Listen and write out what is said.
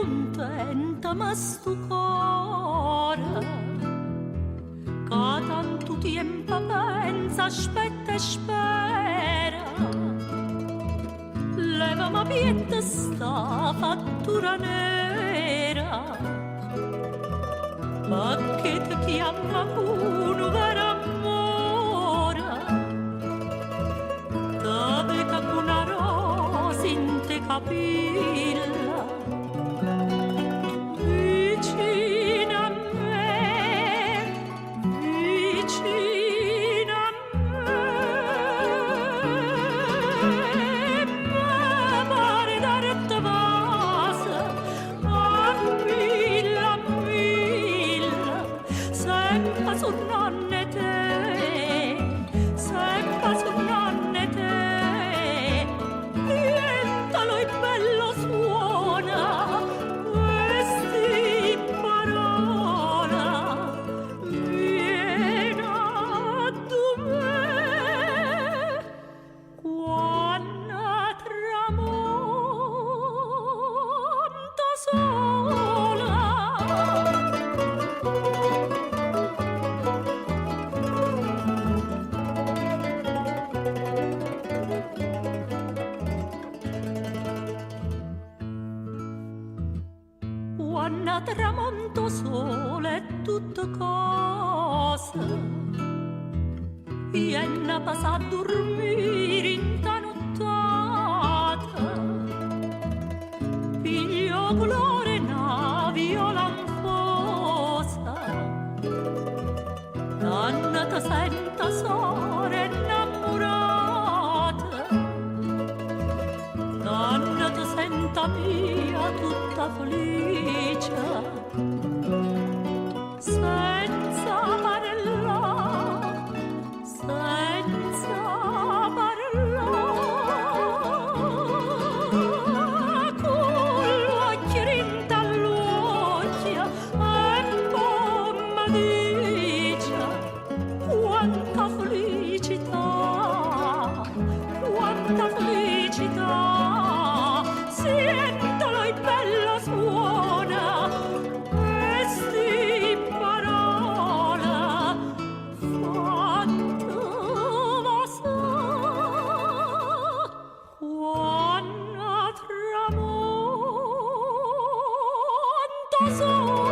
contenta ma stu core che tanto tempo pensa, aspetta e spera. Leva ma pietta sta fattura nera, ma che ti chiama uno vero amore, dove che una rosa in te capilla, vicina a me, vicina a me, ma pare dare vasa a milla, sempre su nonne te, sempre su nonne te, diventalo e bello suona questi parola, vieni a me quando tramonta sola. Quando tramonto sole è tutto cosa, viene a passare a dormire in ta nottata, piglio colore una viola anfosa, Anna ti senta sore innamorata, Anna ti senta mia tutta felice, senza parlare, senza parlare, con l'occhio rinta all'occhio e poi mi dice quanta felicità, quanta felicità. Sentalo e bella suona questi parola fatta vasa quando tramonta sola.